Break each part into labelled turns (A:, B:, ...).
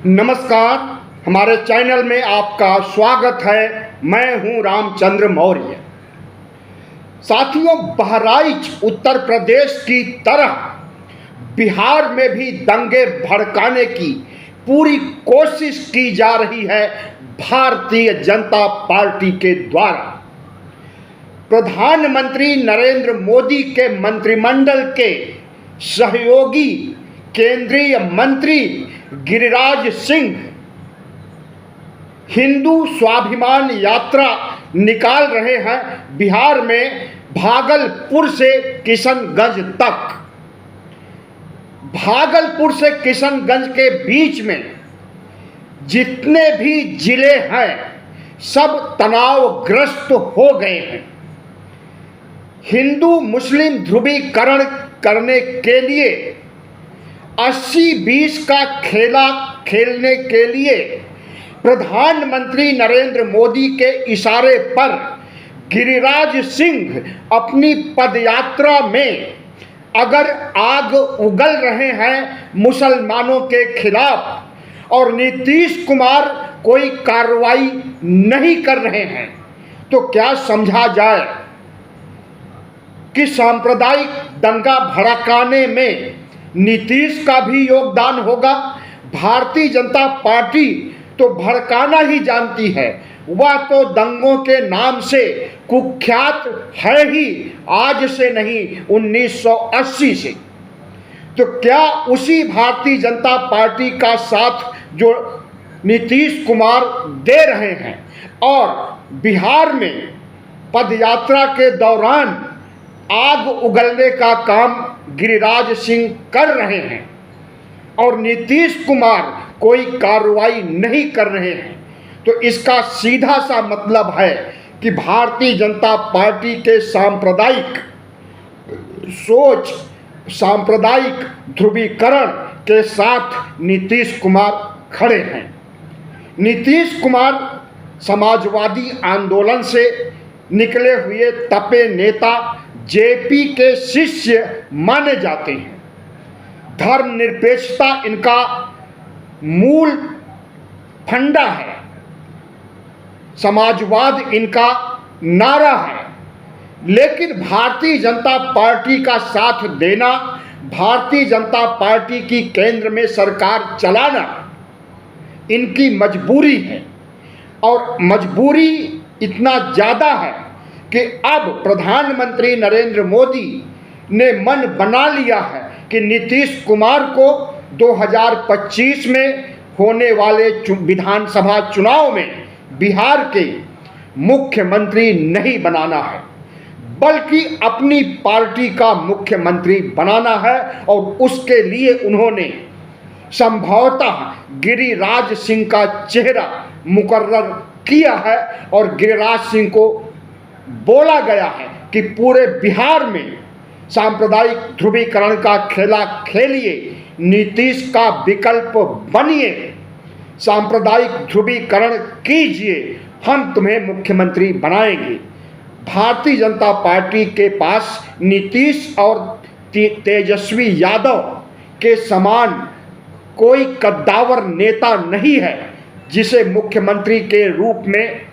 A: नमस्कार, हमारे चैनल में आपका स्वागत है। मैं हूं रामचंद्र मौर्य। साथियों, बहराइच उत्तर प्रदेश की तरह बिहार में भी दंगे भड़काने की पूरी कोशिश की जा रही है भारतीय जनता पार्टी के द्वारा। प्रधानमंत्री नरेंद्र मोदी के मंत्रिमंडल के सहयोगी केंद्रीय मंत्री गिरिराज सिंह हिंदू स्वाभिमान यात्रा निकाल रहे हैं बिहार में भागलपुर से किशनगंज तक। भागलपुर से किशनगंज के बीच में जितने भी जिले हैं सब तनावग्रस्त हो गए हैं। हिंदू मुस्लिम ध्रुवीकरण करने के लिए 80-20 का खेला खेलने के लिए प्रधानमंत्री नरेंद्र मोदी के इशारे पर गिरिराज सिंह अपनी पदयात्रा में अगर आग उगल रहे हैं मुसलमानों के खिलाफ और नीतीश कुमार कोई कार्रवाई नहीं कर रहे हैं, तो क्या समझा जाए कि सांप्रदायिक दंगा भड़काने में नीतीश का भी योगदान होगा। भारतीय जनता पार्टी तो भड़काना ही जानती है, वह तो दंगों के नाम से कुख्यात है ही, आज से नहीं 1980 से। तो क्या उसी भारतीय जनता पार्टी का साथ जो नीतीश कुमार दे रहे हैं और बिहार में पदयात्रा के दौरान आग उगलने का काम गिरिराज सिंह कर रहे हैं और नीतीश कुमार कोई कार्रवाई नहीं कर रहे हैं, तो इसका सीधा सा मतलब है कि भारतीय जनता पार्टी के सांप्रदायिक सोच, सांप्रदायिक ध्रुवीकरण के साथ नीतीश कुमार खड़े हैं। नीतीश कुमार समाजवादी आंदोलन से निकले हुए तपे नेता जेपी के शिष्य माने जाते हैं। धर्मनिरपेक्षता इनका मूल फंडा है, समाजवाद इनका नारा है। लेकिन भारतीय जनता पार्टी का साथ देना, भारतीय जनता पार्टी की केंद्र में सरकार चलाना इनकी मजबूरी है और मजबूरी इतना ज़्यादा है कि अब प्रधानमंत्री नरेंद्र मोदी ने मन बना लिया है कि नीतीश कुमार को 2025 में होने वाले विधानसभा चुनाव में बिहार के मुख्यमंत्री नहीं बनाना है, बल्कि अपनी पार्टी का मुख्यमंत्री बनाना है। और उसके लिए उन्होंने संभवतः गिरिराज सिंह का चेहरा मुकर्रर किया है और गिरिराज सिंह को बोला गया है कि पूरे बिहार में सांप्रदायिक ध्रुवीकरण का खेला खेलिए, नीतीश का विकल्प बनिए, सांप्रदायिक ध्रुवीकरण कीजिए, हम तुम्हें मुख्यमंत्री बनाएंगे। भारतीय जनता पार्टी के पास नीतीश और तेजस्वी यादव के समान कोई कद्दावर नेता नहीं है जिसे मुख्यमंत्री के रूप में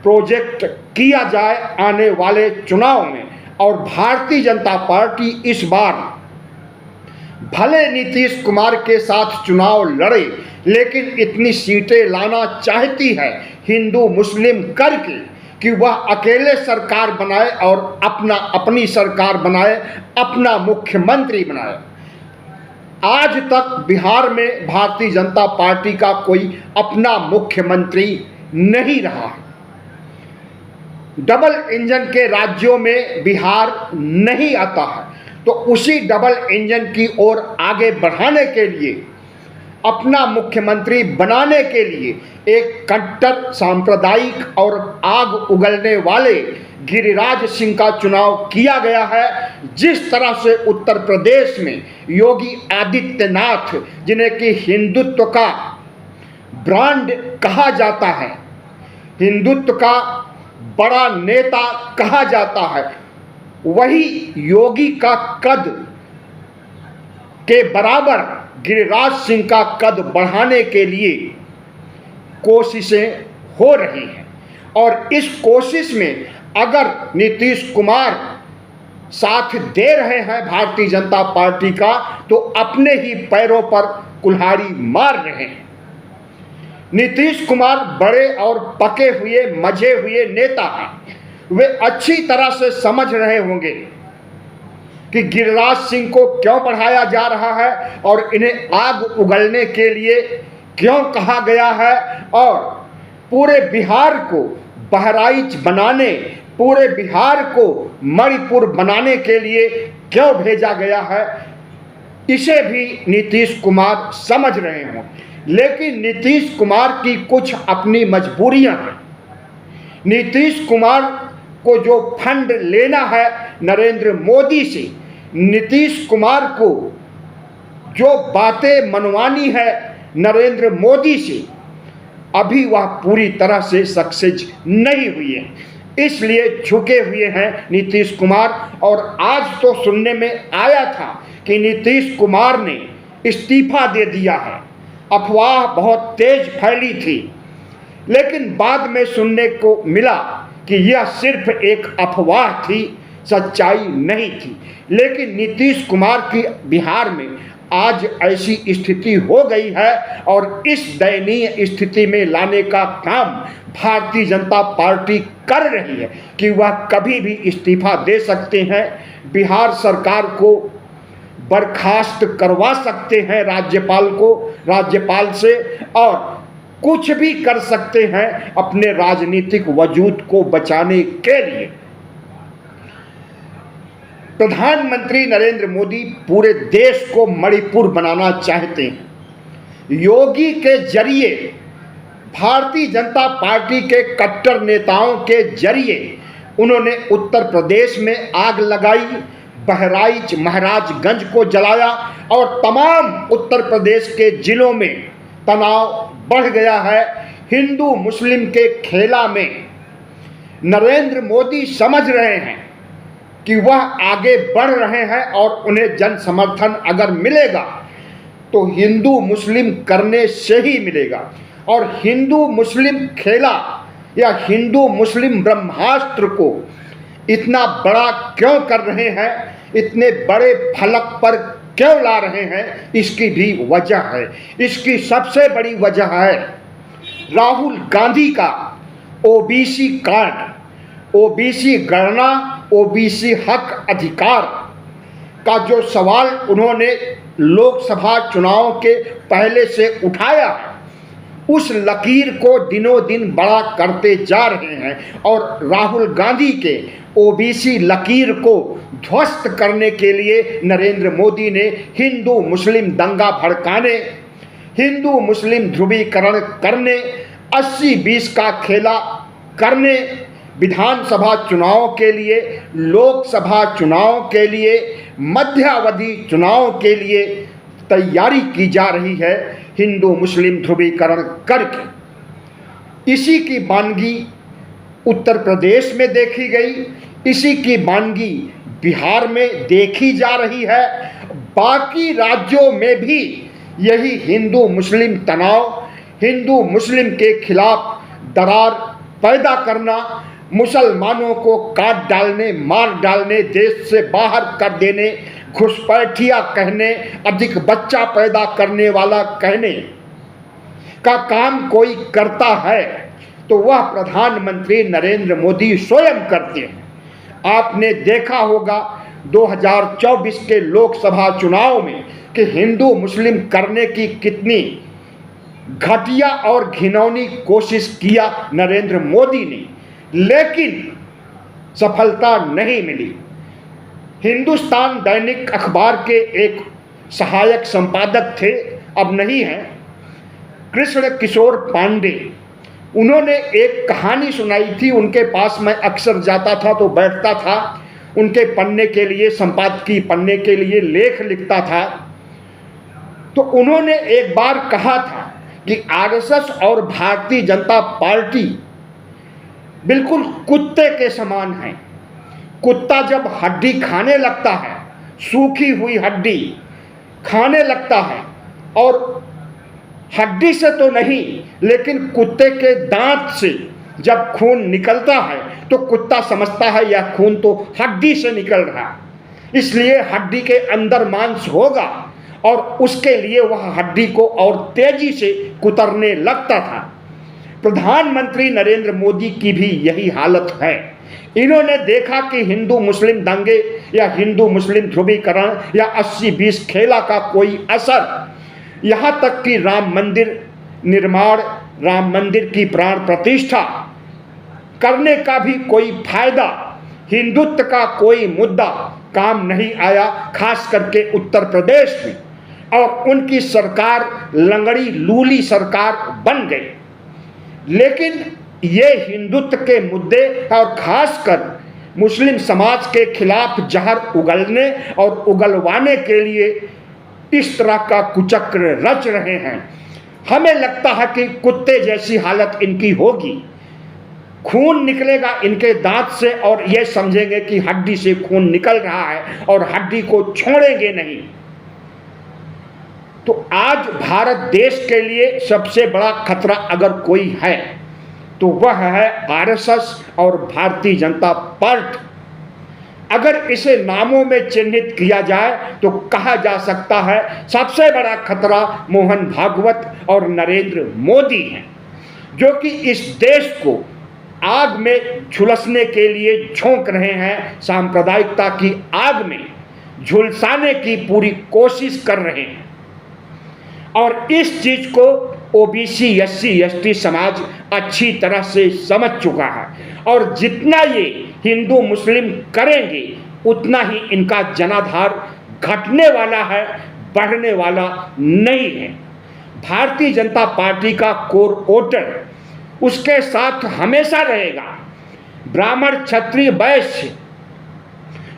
A: प्रोजेक्ट किया जाए आने वाले चुनाव में। और भारतीय जनता पार्टी इस बार भले नीतीश कुमार के साथ चुनाव लड़े, लेकिन इतनी सीटें लाना चाहती है हिंदू मुस्लिम करके कि वह अकेले सरकार बनाए और अपनी सरकार बनाए, अपना मुख्यमंत्री बनाए। आज तक बिहार में भारतीय जनता पार्टी का कोई अपना मुख्यमंत्री नहीं रहा है। डबल इंजन के राज्यों में बिहार नहीं आता है, तो उसी डबल इंजन की ओर आगे बढ़ाने के लिए, अपना मुख्यमंत्री बनाने के लिए एक कट्टर सांप्रदायिक और आग उगलने वाले गिरिराज सिंह का चुनाव किया गया है। जिस तरह से उत्तर प्रदेश में योगी आदित्यनाथ, जिन्हें कि हिंदुत्व का ब्रांड कहा जाता है, हिंदुत्व का बड़ा नेता कहा जाता है, वही योगी का कद के बराबर गिरिराज सिंह का कद बढ़ाने के लिए कोशिशें हो रही हैं और इस कोशिश में अगर नीतीश कुमार साथ दे रहे हैं भारतीय जनता पार्टी का तो अपने ही पैरों पर कुल्हाड़ी मार रहे हैं। नीतीश कुमार बड़े और पके हुए मजे हुए नेता हैं। वे अच्छी तरह से समझ रहे होंगे कि गिरिराज सिंह को क्यों बढ़ाया जा रहा है और इन्हें आग उगलने के लिए क्यों कहा गया है और पूरे बिहार को बहराइच बनाने, पूरे बिहार को मणिपुर बनाने के लिए क्यों भेजा गया है, इसे भी नीतीश कुमार समझ रहे हों। लेकिन नीतीश कुमार की कुछ अपनी मजबूरियां हैं। नीतीश कुमार को जो फंड लेना है नरेंद्र मोदी से, नीतीश कुमार को जो बातें मनवानी है नरेंद्र मोदी से, अभी वह पूरी तरह से सक्सेस नहीं हुई है, इसलिए झुके हुए हैं नीतीश कुमार। और आज तो सुनने में आया था कि नीतीश कुमार ने इस्तीफा दे दिया है। अफवाह बहुत तेज फैली थी, लेकिन बाद में सुनने को मिला कि यह सिर्फ एक अफवाह थी, सच्चाई नहीं थी। लेकिन नीतीश कुमार की बिहार में आज ऐसी स्थिति हो गई है और इस दयनीय स्थिति में लाने का काम भारतीय जनता पार्टी कर रही है कि वह कभी भी इस्तीफा दे सकते हैं, बिहार सरकार को बर्खास्त करवा सकते हैं राज्यपाल से, और कुछ भी कर सकते हैं अपने राजनीतिक वजूद को बचाने के लिए। प्रधानमंत्री नरेंद्र मोदी पूरे देश को मणिपुर बनाना चाहते हैं। योगी के जरिए, भारतीय जनता पार्टी के कट्टर नेताओं के जरिए उन्होंने उत्तर प्रदेश में आग लगाई, बहराइच महाराजगंज को जलाया और तमाम उत्तर प्रदेश के जिलों में तनाव बढ़ गया है। हिंदू मुस्लिम के खेला में नरेंद्र मोदी समझ रहे हैं कि वह आगे बढ़ रहे हैं और उन्हें जन समर्थन अगर मिलेगा तो हिंदू मुस्लिम करने से ही मिलेगा। और हिंदू मुस्लिम खेला या हिंदू मुस्लिम ब्रह्मास्त्र को इतना बड़ा क्यों कर रहे हैं, इतने बड़े फलक पर क्यों ला रहे हैं, इसकी भी वजह है। इसकी सबसे बड़ी वजह है राहुल गांधी का ओबीसी कार्ड, ओबीसी गणना, ओबीसी हक अधिकार का जो सवाल उन्होंने लोकसभा चुनाव के पहले से उठाया है, उस लकीर को दिनों दिन बड़ा करते जा रहे हैं और राहुल गांधी के ओबीसी लकीर को ध्वस्त करने के लिए नरेंद्र मोदी ने हिंदू मुस्लिम दंगा भड़काने, हिंदू मुस्लिम ध्रुवीकरण करने, 80-20 का खेला करने, विधानसभा चुनाव के लिए, लोकसभा चुनाव के लिए, मध्यावधि चुनाव के लिए तैयारी की जा रही है हिंदू मुस्लिम ध्रुवीकरण करके। इसी की वानगी उत्तर प्रदेश में देखी गई, इसी की वानगी बिहार में देखी जा रही है। बाकी राज्यों में भी यही हिंदू मुस्लिम तनाव, हिंदू मुस्लिम के खिलाफ दरार पैदा करना, मुसलमानों को काट डालने, मार डालने, देश से बाहर कर देने, घुसपैठिया कहने, अधिक बच्चा पैदा करने वाला कहने का काम कोई करता है तो वह प्रधानमंत्री नरेंद्र मोदी स्वयं करते हैं। आपने देखा होगा 2024 के लोकसभा चुनाव में कि हिंदू मुस्लिम करने की कितनी घटिया और घिनौनी कोशिश किया नरेंद्र मोदी ने, लेकिन सफलता नहीं मिली। हिंदुस्तान दैनिक अखबार के एक सहायक संपादक थे, अब नहीं हैं, कृष्ण किशोर पांडे, उन्होंने एक कहानी सुनाई थी। उनके पास मैं अक्सर जाता था तो बैठता था, उनके पन्ने के लिए, संपादकीय पन्ने के लिए लेख लिखता था। तो उन्होंने एक बार कहा था कि आरएसएस और भारतीय जनता पार्टी बिल्कुल कुत्ते के समान है। कुत्ता जब हड्डी खाने लगता है, सूखी हुई हड्डी खाने लगता है, और हड्डी से तो नहीं, लेकिन कुत्ते के दांत से जब खून निकलता है तो कुत्ता समझता है यह खून तो हड्डी से निकल रहा है, इसलिए हड्डी के अंदर मांस होगा और उसके लिए वह हड्डी को और तेजी से कुतरने लगता था। प्रधानमंत्री नरेंद्र मोदी की भी यही हालत है। इन्होंने देखा कि हिंदू मुस्लिम दंगे या हिंदू मुस्लिम ध्रुवीकरण या 80-20 खेला का कोई असर, यहाँ तक कि राम मंदिर निर्माण, राम मंदिर की प्राण प्रतिष्ठा करने का भी कोई फायदा, हिंदुत्व का कोई मुद्दा काम नहीं आया, खास करके उत्तर प्रदेश में, और उनकी सरकार लंगड़ी लूली सरकार बन गई। लेकिन ये हिंदुत्व के मुद्दे और खासकर मुस्लिम समाज के खिलाफ जहर उगलने और उगलवाने के लिए इस तरह का कुचक्र रच रहे हैं। हमें लगता है कि कुत्ते जैसी हालत इनकी होगी, खून निकलेगा इनके दांत से और ये समझेंगे कि हड्डी से खून निकल रहा है और हड्डी को छोड़ेंगे नहीं। तो आज भारत देश के लिए सबसे बड़ा खतरा अगर कोई है तो वह है आरएसएस और भारतीय जनता पार्टी। अगर इसे नामों में चिन्हित किया जाए तो कहा जा सकता है सबसे बड़ा खतरा मोहन भागवत और नरेंद्र मोदी हैं, जो कि इस देश को आग में झुलसने के लिए झोंक रहे हैं, सांप्रदायिकता की आग में झुलसाने की पूरी कोशिश कर रहे हैं। और इस चीज को ओबीसी एससी एसटी समाज अच्छी तरह से समझ चुका है, और जितना ये हिंदू मुस्लिम करेंगे उतना ही इनका जनाधार घटने वाला है, बढ़ने वाला नहीं है। भारतीय जनता पार्टी का कोर वोटर उसके साथ हमेशा रहेगा। ब्राह्मण क्षत्रिय वैश्य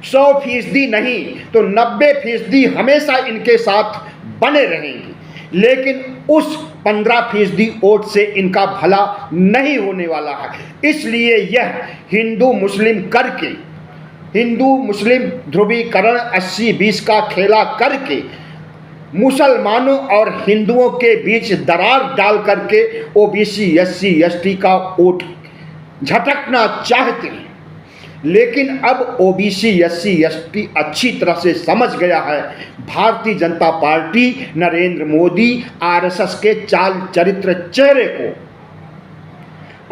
A: 100% नहीं तो 90% हमेशा इनके साथ बने रहेंगे, लेकिन उस 15% वोट से इनका भला नहीं होने वाला है। इसलिए यह हिंदू मुस्लिम करके, हिंदू मुस्लिम ध्रुवीकरण 80-20 का खेला करके मुसलमानों और हिंदुओं के बीच दरार डाल करके ओबीसी एससी एसटी का वोट झटकना चाहते हैं। लेकिन अब ओबीसी एससी एसटी अच्छी तरह से समझ गया है भारतीय जनता पार्टी, नरेंद्र मोदी, आरएसएस के चाल चरित्र चेहरे को।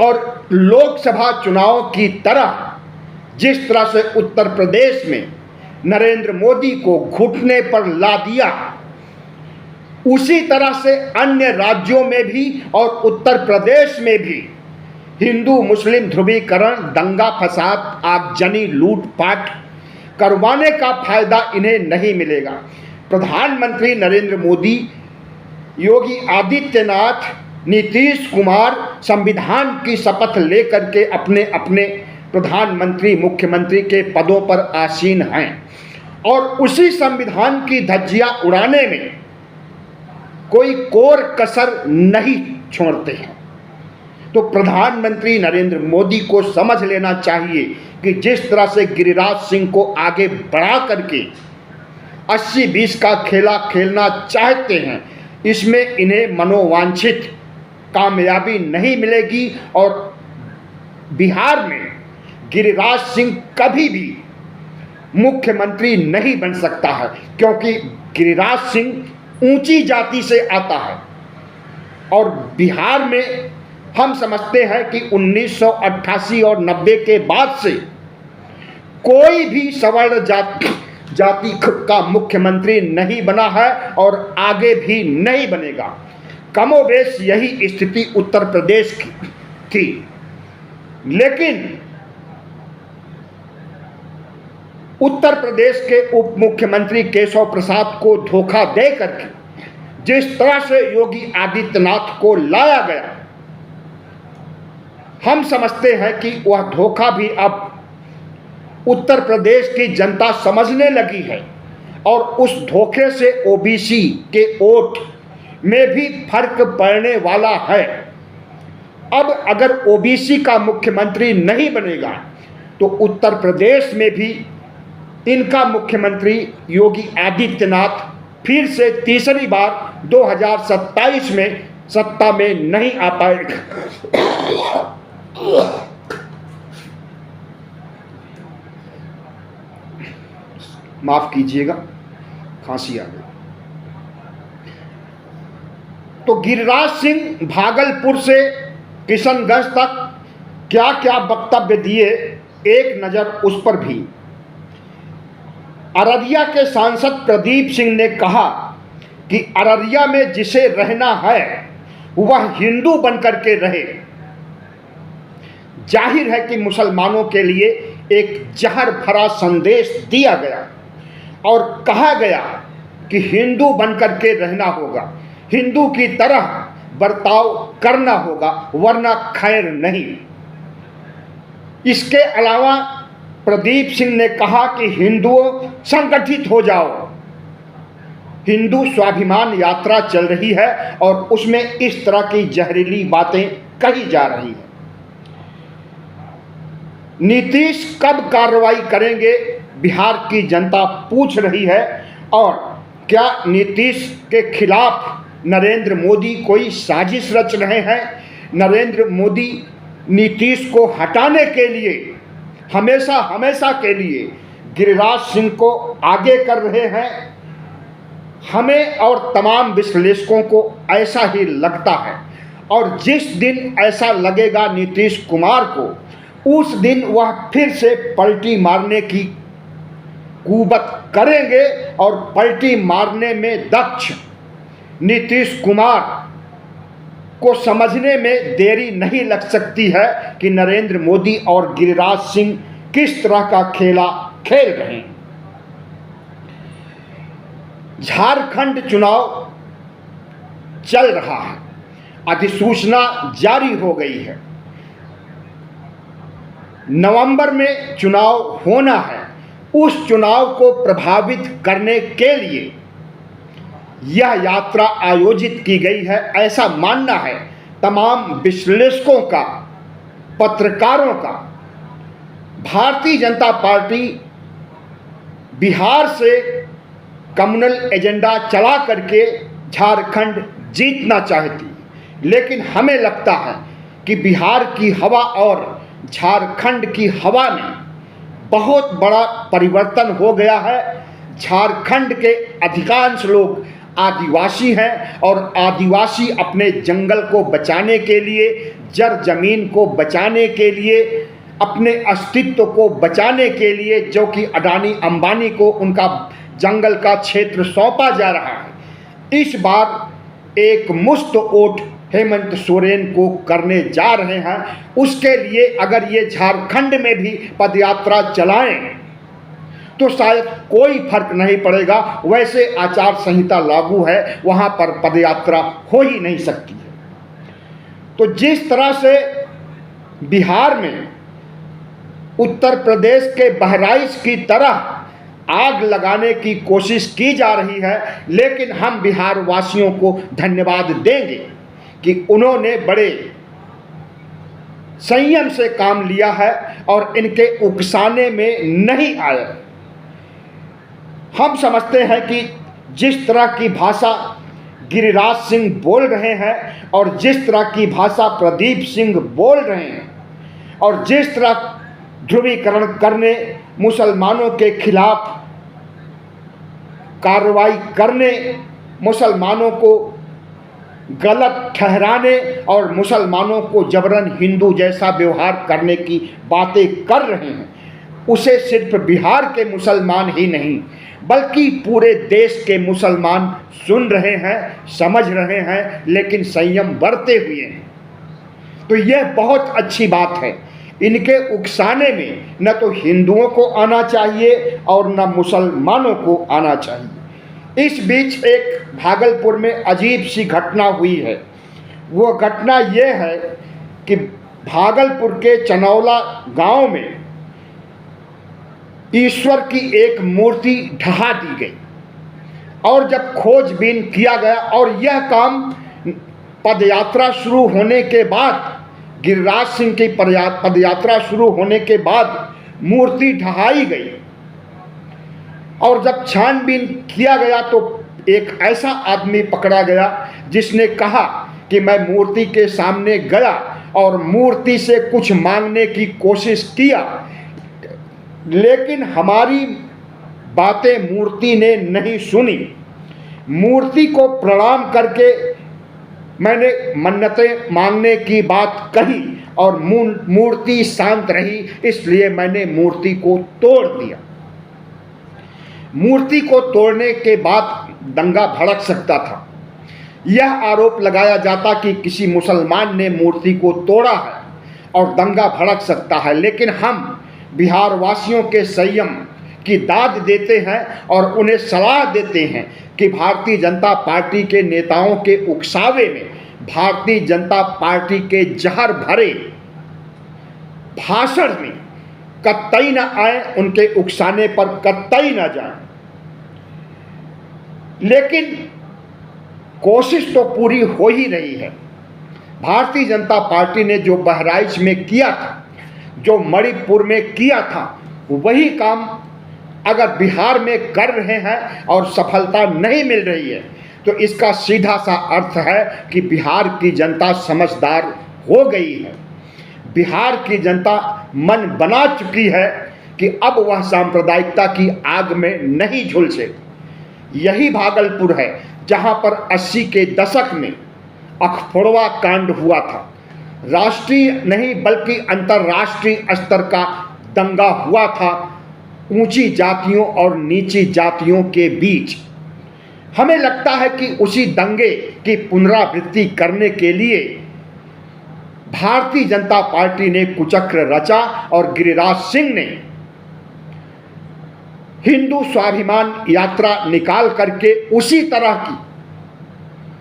A: और लोकसभा चुनाव की तरह जिस तरह से उत्तर प्रदेश में नरेंद्र मोदी को घुटने पर ला दिया, उसी तरह से अन्य राज्यों में भी और उत्तर प्रदेश में भी हिंदू मुस्लिम ध्रुवीकरण, दंगा फसाद, आगजनी, लूटपाट करवाने का फायदा इन्हें नहीं मिलेगा। प्रधानमंत्री नरेंद्र मोदी, योगी आदित्यनाथ, नीतीश कुमार संविधान की शपथ लेकर के अपने अपने प्रधानमंत्री मुख्यमंत्री के पदों पर आसीन हैं, और उसी संविधान की धज्जियां उड़ाने में कोई कोर कसर नहीं छोड़ते हैं। तो प्रधानमंत्री नरेंद्र मोदी को समझ लेना चाहिए कि जिस तरह से गिरिराज सिंह को आगे बढ़ा करके 80-20 का खेला खेलना चाहते हैं, इसमें इन्हें मनोवांछित कामयाबी नहीं मिलेगी। और बिहार में गिरिराज सिंह कभी भी मुख्यमंत्री नहीं बन सकता है, क्योंकि गिरिराज सिंह ऊंची जाति से आता है। और बिहार में हम समझते हैं कि 1988 और 90 के बाद से कोई भी सवर्ण जाति का मुख्यमंत्री नहीं बना है और आगे भी नहीं बनेगा। कमोबेश यही स्थिति उत्तर प्रदेश की थी। लेकिन उत्तर प्रदेश के उप मुख्यमंत्री केशव प्रसाद को धोखा दे करके जिस तरह से योगी आदित्यनाथ को लाया गया, हम समझते हैं कि वह धोखा भी अब उत्तर प्रदेश की जनता समझने लगी है, और उस धोखे से ओबीसी के वोट में भी फर्क पड़ने वाला है। अब अगर ओबीसी का मुख्यमंत्री नहीं बनेगा तो उत्तर प्रदेश में भी इनका मुख्यमंत्री योगी आदित्यनाथ फिर से तीसरी बार 2027 में सत्ता में नहीं आ पाएगा। माफ कीजिएगा, खांसी आ गई। तो गिरिराज सिंह भागलपुर से किशनगंज तक क्या क्या वक्तव्य दिए, एक नज़र उस पर भी। अररिया के सांसद प्रदीप सिंह ने कहा कि अररिया में जिसे रहना है वह हिंदू बनकर के रहे। जाहिर है कि मुसलमानों के लिए एक जहर भरा संदेश दिया गया और कहा गया कि हिंदू बनकर के रहना होगा, हिंदू की तरह बर्ताव करना होगा, वरना खैर नहीं। इसके अलावा प्रदीप सिंह ने कहा कि हिंदुओं संगठित हो जाओ। हिंदू स्वाभिमान यात्रा चल रही है और उसमें इस तरह की जहरीली बातें कही जा रही हैं। नीतीश कब कार्रवाई करेंगे, बिहार की जनता पूछ रही है। और क्या नीतीश के खिलाफ नरेंद्र मोदी कोई साजिश रच रहे हैं? नरेंद्र मोदी नीतीश को हटाने के लिए हमेशा हमेशा के लिए गिरिराज सिंह को आगे कर रहे हैं। हमें और तमाम विश्लेषकों को ऐसा ही लगता है, और जिस दिन ऐसा लगेगा नीतीश कुमार को, उस दिन वह फिर से पलटी मारने की कुबत करेंगे। और पलटी मारने में दक्ष नीतीश कुमार को समझने में देरी नहीं लग सकती है कि नरेंद्र मोदी और गिरिराज सिंह किस तरह का खेला खेल रहे हैं। झारखंड चुनाव चल रहा है, अधिसूचना जारी हो गई है। नवंबर में चुनाव होना है। उस चुनाव को प्रभावित करने के लिए यह यात्रा आयोजित की गई है, ऐसा मानना है तमाम विश्लेषकों का, पत्रकारों का। भारतीय जनता पार्टी बिहार से कम्युनल एजेंडा चला करके झारखंड जीतना चाहती, लेकिन हमें लगता है कि बिहार की हवा और झारखंड की हवा में बहुत बड़ा परिवर्तन हो गया है। झारखंड के अधिकांश लोग आदिवासी हैं और आदिवासी अपने जंगल को बचाने के लिए, जड़ जमीन को बचाने के लिए, अपने अस्तित्व को बचाने के लिए, जो कि अडानी अंबानी को उनका जंगल का क्षेत्र सौंपा जा रहा है, इस बार एक मुश्त वोट हेमंत सोरेन को करने जा रहे हैं। उसके लिए अगर ये झारखंड में भी पदयात्रा चलाएं तो शायद कोई फर्क नहीं पड़ेगा। वैसे आचार संहिता लागू है, वहाँ पर पदयात्रा हो ही नहीं सकती है। तो जिस तरह से बिहार में उत्तर प्रदेश के बहराइच की तरह आग लगाने की कोशिश की जा रही है, लेकिन हम बिहार वासियों को धन्यवाद देंगे कि उन्होंने बड़े संयम से काम लिया है और इनके उकसाने में नहीं आए। हम समझते हैं कि जिस तरह की भाषा गिरिराज सिंह बोल रहे हैं और जिस तरह की भाषा प्रदीप सिंह बोल रहे हैं और जिस तरह ध्रुवीकरण करने, मुसलमानों के खिलाफ कार्रवाई करने, मुसलमानों को गलत ठहराने और मुसलमानों को जबरन हिंदू जैसा व्यवहार करने की बातें कर रहे हैं, उसे सिर्फ बिहार के मुसलमान ही नहीं बल्कि पूरे देश के मुसलमान सुन रहे हैं, समझ रहे हैं, लेकिन संयम बरते हुए हैं। तो यह बहुत अच्छी बात है। इनके उकसाने में न तो हिंदुओं को आना चाहिए और न मुसलमानों को आना चाहिए। इस बीच एक भागलपुर में अजीब सी घटना हुई है। वो घटना ये है कि भागलपुर के चनौला गांव में ईश्वर की एक मूर्ति ढहा दी गई और जब खोजबीन किया गया और यह काम पदयात्रा शुरू होने के बाद, गिरिराज सिंह की पदयात्रा शुरू होने के बाद मूर्ति ढहाई गई और जब छानबीन किया गया तो एक ऐसा आदमी पकड़ा गया जिसने कहा कि मैं मूर्ति के सामने गया और मूर्ति से कुछ मांगने की कोशिश किया, लेकिन हमारी बातें मूर्ति ने नहीं सुनी। मूर्ति को प्रणाम करके मैंने मन्नतें मांगने की बात कही और मूर्ति शांत रही, इसलिए मैंने मूर्ति को तोड़ दिया। मूर्ति को तोड़ने के बाद दंगा भड़क सकता था। यह आरोप लगाया जाता कि किसी मुसलमान ने मूर्ति को तोड़ा है और दंगा भड़क सकता है, लेकिन हम बिहार वासियों के संयम की दाद देते हैं और उन्हें सलाह देते हैं कि भारतीय जनता पार्टी के नेताओं के उकसावे में, भारतीय जनता पार्टी के जहर भरे भाषण में कतई न आए, उनके उकसाने पर कतई न जाए। लेकिन कोशिश तो पूरी हो ही रही है। भारतीय जनता पार्टी ने जो बहराइच में किया था, जो मणिपुर में किया था, वही काम अगर बिहार में कर रहे हैं और सफलता नहीं मिल रही है, तो इसका सीधा सा अर्थ है कि बिहार की जनता समझदार हो गई है। बिहार की जनता मन बना चुकी है कि अब वह सांप्रदायिकता की आग में नहीं झुलसे। यही भागलपुर है जहां पर 80 के दशक में अखफोड़वा कांड हुआ था। राष्ट्रीय नहीं बल्कि अंतर्राष्ट्रीय स्तर का दंगा हुआ था ऊंची जातियों और नीची जातियों के बीच। हमें लगता है कि उसी दंगे की पुनरावृत्ति करने के लिए भारतीय जनता पार्टी ने कुचक्र रचा और गिरिराज सिंह ने हिंदू स्वाभिमान यात्रा निकाल करके उसी तरह की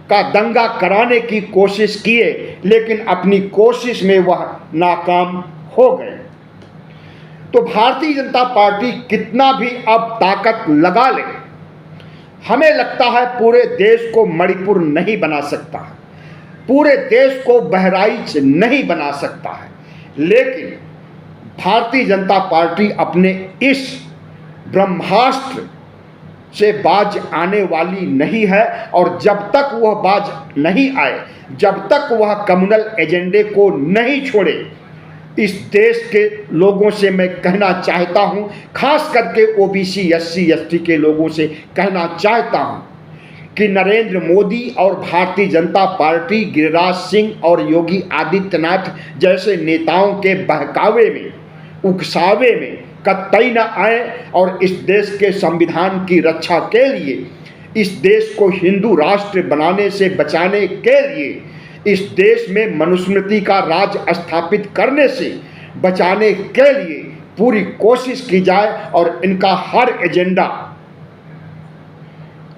A: का दंगा कराने की कोशिश किए, लेकिन अपनी कोशिश में वह नाकाम हो गए। तो भारतीय जनता पार्टी कितना भी अब ताकत लगा ले, हमें लगता है पूरे देश को मणिपुर नहीं बना सकता है, पूरे देश को बहराइच नहीं बना सकता है, लेकिन भारतीय जनता पार्टी अपने इस ब्रह्मास्त्र से बाज आने वाली नहीं है। और जब तक वह बाज नहीं आए, जब तक वह कम्युनल एजेंडे को नहीं छोड़े, इस देश के लोगों से मैं कहना चाहता हूं, खास करके ओबीसी एससी एसटी के लोगों से कहना चाहता हूं कि नरेंद्र मोदी और भारतीय जनता पार्टी गिरिराज सिंह और योगी आदित्यनाथ जैसे नेताओं के बहकावे में, उकसावे में कतई न आए और इस देश के संविधान की रक्षा के लिए, इस देश को हिंदू राष्ट्र बनाने से बचाने के लिए, इस देश में मनुस्मृति का राज स्थापित करने से बचाने के लिए पूरी कोशिश की जाए और इनका हर एजेंडा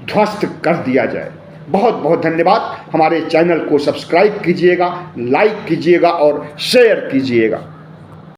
A: ध्वस्त कर दिया जाए। बहुत बहुत धन्यवाद। हमारे चैनल को सब्सक्राइब कीजिएगा, लाइक कीजिएगा और शेयर कीजिएगा।